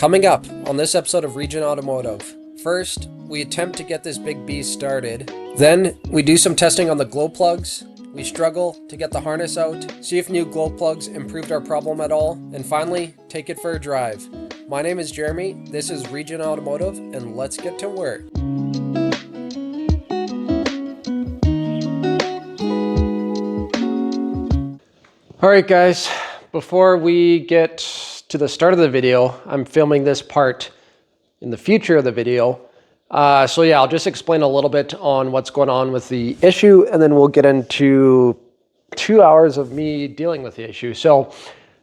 Coming up on this episode of Region Automotive, first, we attempt to get this big beast started. Then, we do some testing on the glow plugs. We struggle to get the harness out, see if new glow plugs improved our problem at all, and finally, take it for a drive. My name is Jeremy, this is Region Automotive, and let's get to work. Alright guys, before we get to the start of the video, I'm filming this part in the future of the video. So yeah, I'll just explain a little bit on what's going on with the issue, and then we'll get into 2 hours of me dealing with the issue. So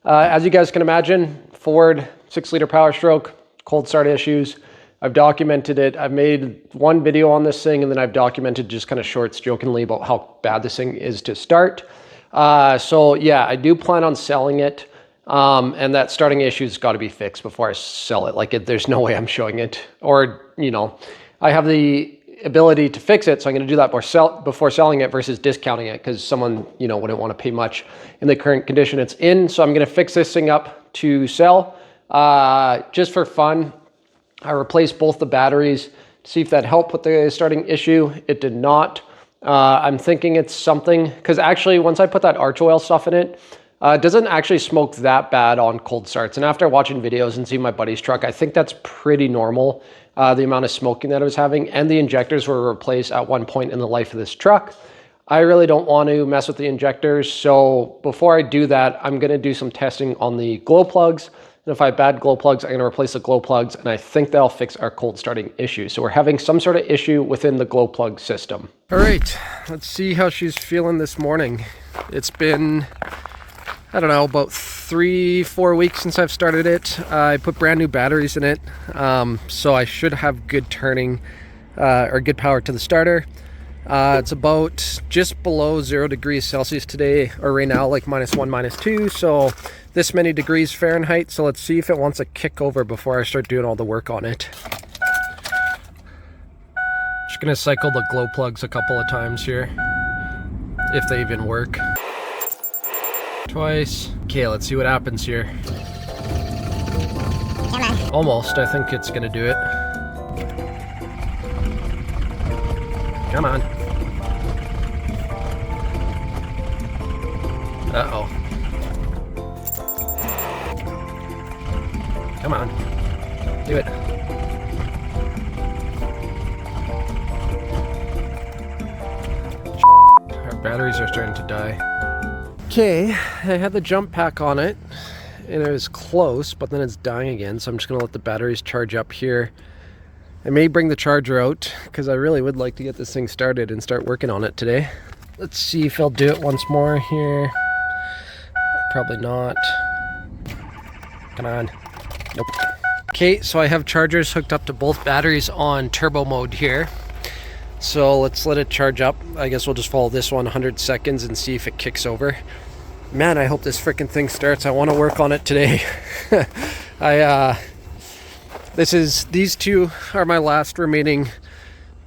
as you guys can imagine, Ford 6.0 Powerstroke, cold start issues. I've documented it. I've made one video on this thing, and then I've documented just kind of shorts jokingly about how bad this thing is to start. So yeah, I do plan on selling it. And that starting issue's got to be fixed before I sell it. Like, there's no way I'm showing it, or, you know, I have the ability to fix it. So I'm going to do that before selling it versus discounting it, because someone, you know, wouldn't want to pay much in the current condition it's in. So I'm going to fix this thing up to sell, just for fun. I replaced both the batteries to see if that helped with the starting issue. It did not. I'm thinking it's something, because actually once I put that arch oil stuff in it, it doesn't actually smoke that bad on cold starts. And after watching videos and seeing my buddy's truck, I think that's pretty normal, the amount of smoking that it was having. And the injectors were replaced at one point in the life of this truck. I really don't want to mess with the injectors. So before I do that, I'm going to do some testing on the glow plugs. And if I have bad glow plugs, I'm going to replace the glow plugs. And I think that'll fix our cold starting issue. So we're having some sort of issue within the glow plug system. All right, let's see how she's feeling this morning. It's been, I don't know, about 3-4 weeks since I've started it. I put brand new batteries in it, so I should have good turning or good power to the starter. It's about just below 0 degrees Celsius today, or right now, like -1, -2, so this many degrees Fahrenheit. So let's see if it wants a kick over before I start doing all the work on it. Just gonna cycle the glow plugs a couple of times here, if they even work. Twice. Okay, let's see what happens here. Come on. Almost. I think it's gonna do it. Come on. Uh-oh. Come on. Do it. Our batteries are starting to die. Okay, I had the jump pack on it, and it was close, but then it's dying again, so I'm just going to let the batteries charge up here. I may bring the charger out, because I really would like to get this thing started and start working on it today. Let's see if I'll do it once more here. Probably not. Come on. Nope. Okay, so I have chargers hooked up to both batteries on turbo mode here. So let's let it charge up. I guess we'll just follow this one 100 seconds and see if it kicks over. Man, I hope this freaking thing starts. I want to work on it today. These two are my last remaining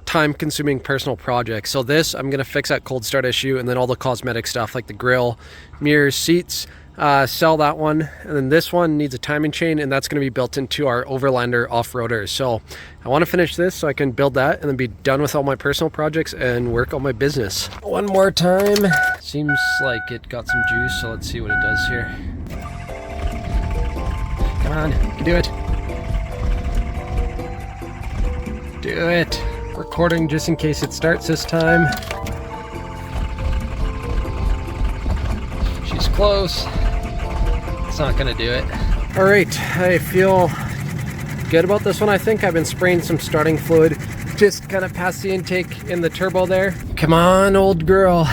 time-consuming personal projects. So this, I'm going to fix that cold start issue, and then all the cosmetic stuff like the grill, mirrors, seats, sell that one. And then this one needs a timing chain, and that's going to be built into our Overlander off-roader. So I want to finish this so I can build that and then be done with all my personal projects and work on my business. One more time. Seems like it got some juice, so let's see what it does here. Come on, you can do it. Do it. Recording just in case it starts this time. She's close. It's not gonna do it. All right, I feel good about this one. I think I've been spraying some starting fluid just kind of past the intake in the turbo there. Come on, old girl.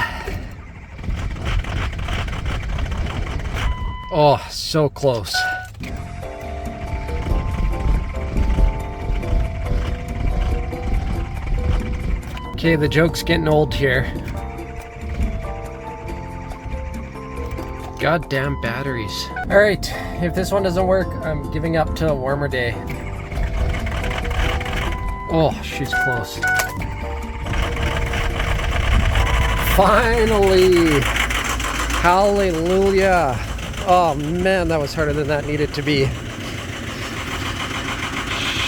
Oh, so close. Okay, the joke's getting old here. Goddamn batteries. All right, if this one doesn't work, I'm giving up till a warmer day. Oh, she's close. Finally! Hallelujah! Oh man, that was harder than that needed to be.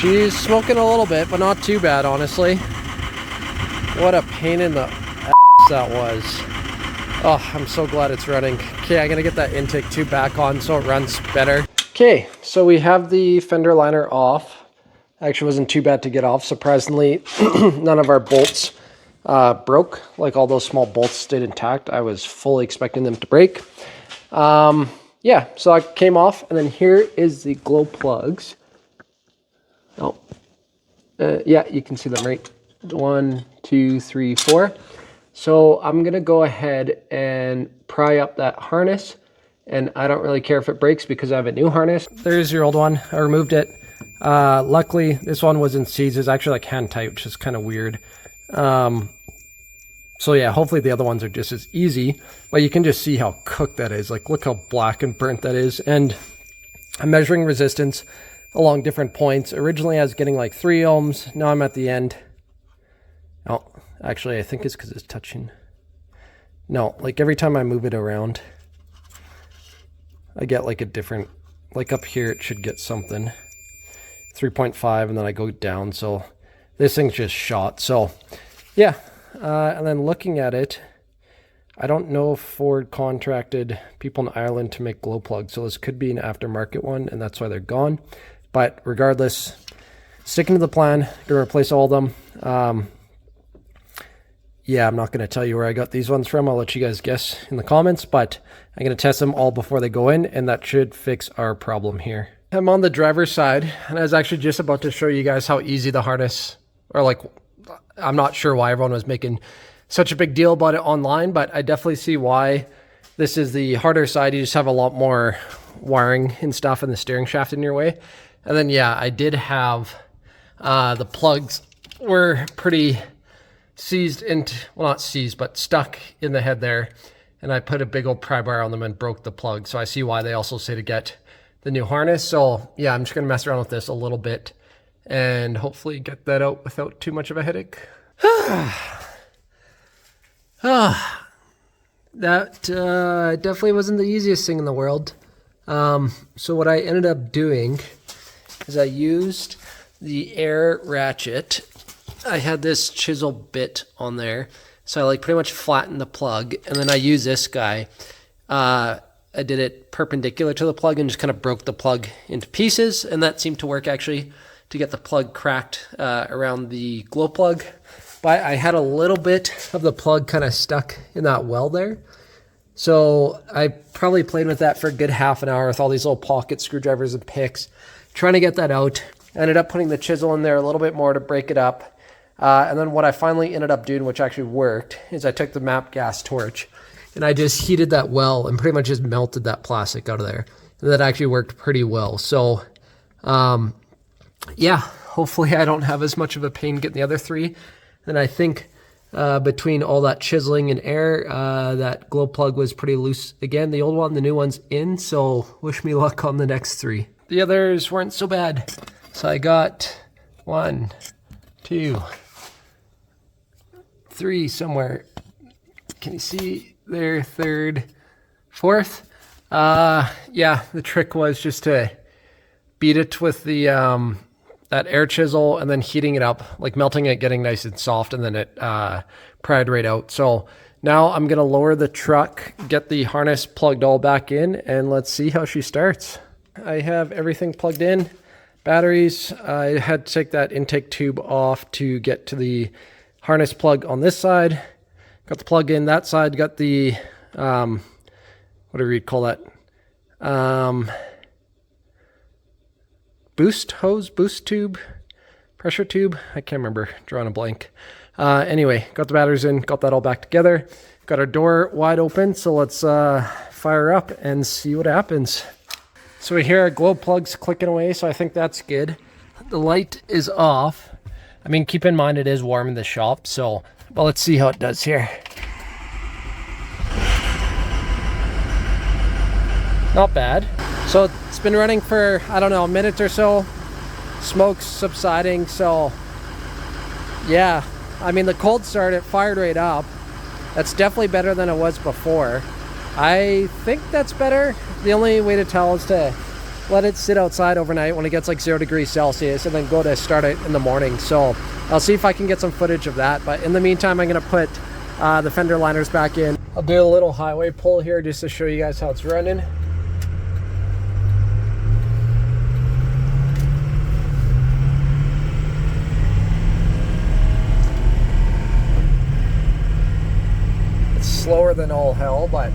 She's smoking a little bit, but not too bad, honestly. What a pain in the ass that was. Oh, I'm so glad it's running. Okay, I'm gonna get that intake tube back on so it runs better. Okay, so we have the fender liner off. Actually wasn't too bad to get off. Surprisingly, none of our bolts broke. Like all those small bolts stayed intact. I was fully expecting them to break. Yeah, so I came off, and then here is the glow plugs. Oh, yeah, you can see them right. 1, 2, 3, 4. So I'm gonna go ahead and pry up that harness, and I don't really care if it breaks because I have a new harness. There's your old one. I removed it. Luckily, this one wasn't seized. It's actually like hand tight, which is kind of weird. So yeah, hopefully the other ones are just as easy, but you can just see how cooked that is. Like, look how black and burnt that is. And I'm measuring resistance along different points. Originally I was getting like 3 ohms. Now I'm at the end. Oh, actually I think it's because it's touching. No, like every time I move it around, I get like a different, like up here it should get something. 3.5, and then I go down. So this thing's just shot. So yeah, and then looking at it, I don't know if Ford contracted people in Ireland to make glow plugs. So this could be an aftermarket one, and that's why they're gone. But regardless, sticking to the plan, gonna replace all of them. Yeah, I'm not gonna tell you where I got these ones from. I'll let you guys guess in the comments, but I'm gonna test them all before they go in, and that should fix our problem here. I'm on the driver's side, and I was actually just about to show you guys how easy the harness, or like, I'm not sure why everyone was making such a big deal about it online, but I definitely see why. This is the harder side. You just have a lot more wiring and stuff in the steering shaft in your way. And then, yeah, I did have the plugs were pretty seized into, well, not seized, but stuck in the head there. And I put a big old pry bar on them and broke the plug. So I see why they also say to get the new harness. So yeah, I'm just going to mess around with this a little bit and hopefully get that out without too much of a headache. That definitely wasn't the easiest thing in the world. So what I ended up doing is I used the air ratchet. I had this chisel bit on there. So I like pretty much flattened the plug, and then I used this guy. I did it perpendicular to the plug and just kind of broke the plug into pieces, and that seemed to work actually to get the plug cracked around the glow plug. But I had a little bit of the plug kind of stuck in that well there. So I probably played with that for a good half an hour with all these little pocket screwdrivers and picks, trying to get that out. I ended up putting the chisel in there a little bit more to break it up. And then what I finally ended up doing, which actually worked, is I took the MAP gas torch and I just heated that well and pretty much just melted that plastic out of there. And that actually worked pretty well. So yeah, hopefully I don't have as much of a pain getting the other 3. And I think between all that chiseling and air, that glow plug was pretty loose again. The old one, the new one's in, so wish me luck on the next 3. The others weren't so bad. So I got 1, 2, 3 somewhere. Can you see there? 3rd, 4th. Yeah, the trick was just to beat it with the that air chisel and then heating it up, like melting it, getting nice and soft, and then it pried right out. So now I'm gonna lower the truck, get the harness plugged all back in, and let's see how she starts. I have everything plugged in, batteries. I had to take that intake tube off to get to the harness plug on this side. Got the plug in that side, got the, whatever you'd call that, boost hose, boost tube, pressure tube. I can't remember, drawing a blank. Anyway, got the batteries in, got that all back together. Got our door wide open, so let's fire up and see what happens. So we hear our glow plugs clicking away, so I think that's good. The light is off. I mean, keep in mind it is warm in the shop, so, but let's see how it does here. Not bad. So it's been running for, I don't know, a minute or so. Smoke's subsiding, so yeah. I mean, the cold start, it fired right up. That's definitely better than it was before. I think that's better. The only way to tell is to let it sit outside overnight when it gets like 0 degrees Celsius, and then go to start it in the morning. So I'll see if I can get some footage of that. But in the meantime, I'm gonna put the fender liners back in. I'll do a little highway pull here just to show you guys how it's running. It's slower than all hell, but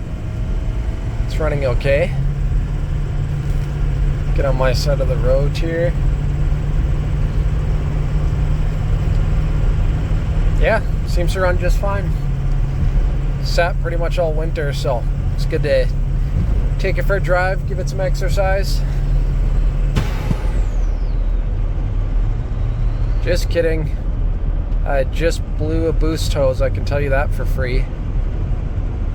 it's running okay. Get on my side of the road here. Yeah, seems to run just fine. Sat pretty much all winter, so it's good to take it for a drive, give it some exercise. Just kidding. I just blew a boost hose, I can tell you that for free.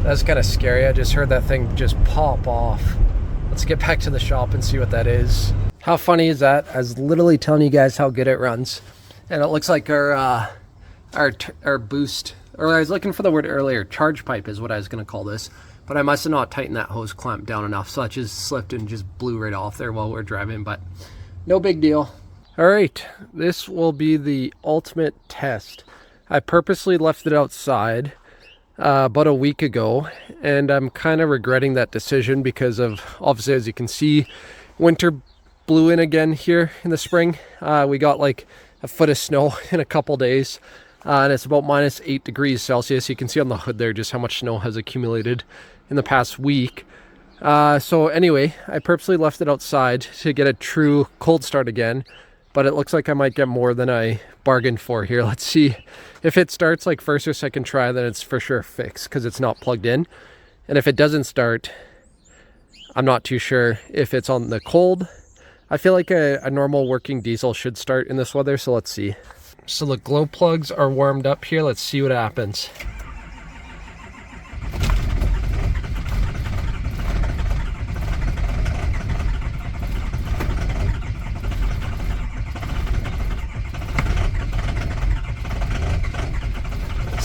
That's kind of scary. I just heard that thing just pop off. Let's get back to the shop and see what that is. How funny is that? I was literally telling you guys how good it runs, and it looks like our boost, or I was looking for the word earlier, charge pipe is what I was going to call this, but I must have not tightened that hose clamp down enough, so it just slipped and just blew right off there while we're driving, but no big deal. All right, this will be the ultimate test. I purposely left it outside about a week ago, and I'm kind of regretting that decision because of, obviously, as you can see, winter blew in again here in the spring. We got like a foot of snow in a couple days, and it's about -8 degrees Celsius. You can see on the hood there just how much snow has accumulated in the past week. So anyway, I purposely left it outside to get a true cold start again, but it looks like I might get more than I bargained for here. Let's see if it starts like first or second try, then it's for sure fixed because it's not plugged in. And if it doesn't start, I'm not too sure if it's on the cold. I feel like a normal working diesel should start in this weather, so let's see. So the glow plugs are warmed up here. Let's see what happens.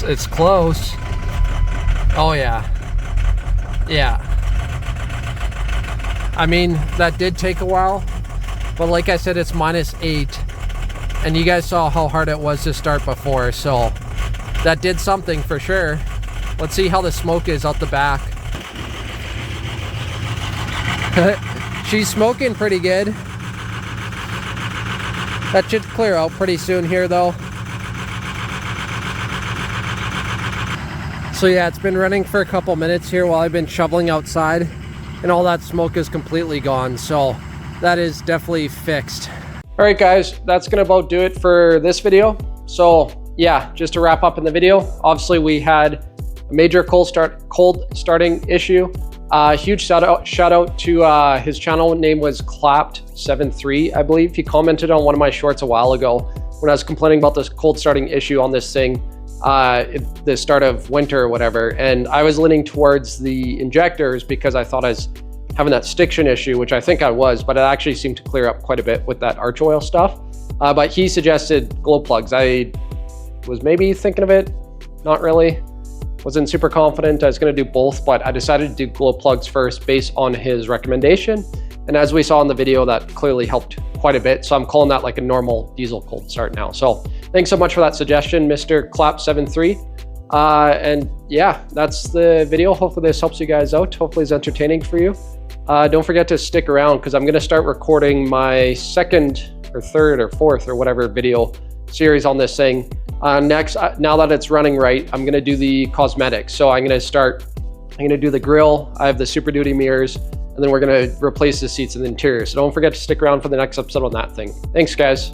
It's close. Oh yeah. Yeah. I mean, that did take a while, but like I said, it's -8, and you guys saw how hard it was to start before, so that did something for sure. Let's see how the smoke is out the back. She's smoking pretty good. That should clear out pretty soon here though. So yeah, it's been running for a couple minutes here while I've been shoveling outside, and all that smoke is completely gone, so that is definitely fixed. All right guys, that's gonna about do it for this video. So yeah, just to wrap up in the video, obviously we had a major cold starting issue. Huge shout out to his channel name was Clapped73, I believe. He commented on one of my shorts a while ago when I was complaining about this cold starting issue on this thing. The start of winter or whatever, and I was leaning towards the injectors because I thought I was having that stiction issue, which I think I was, but it actually seemed to clear up quite a bit with that arch oil stuff. But he suggested glow plugs. I was maybe thinking of it, not really. Wasn't super confident I was going to do both, but I decided to do glow plugs first based on his recommendation. And as we saw in the video, that clearly helped quite a bit. So I'm calling that like a normal diesel cold start now. So thanks so much for that suggestion, Mr. Clap73. And yeah, that's the video. Hopefully this helps you guys out. Hopefully it's entertaining for you. Don't forget to stick around because I'm going to start recording my second or third or fourth or whatever video series on this thing. Next, now that it's running right, I'm going to do the cosmetics. So I'm going to do the grille. I have the Super Duty mirrors, and then we're going to replace the seats in the interior. So don't forget to stick around for the next episode on that thing. Thanks guys.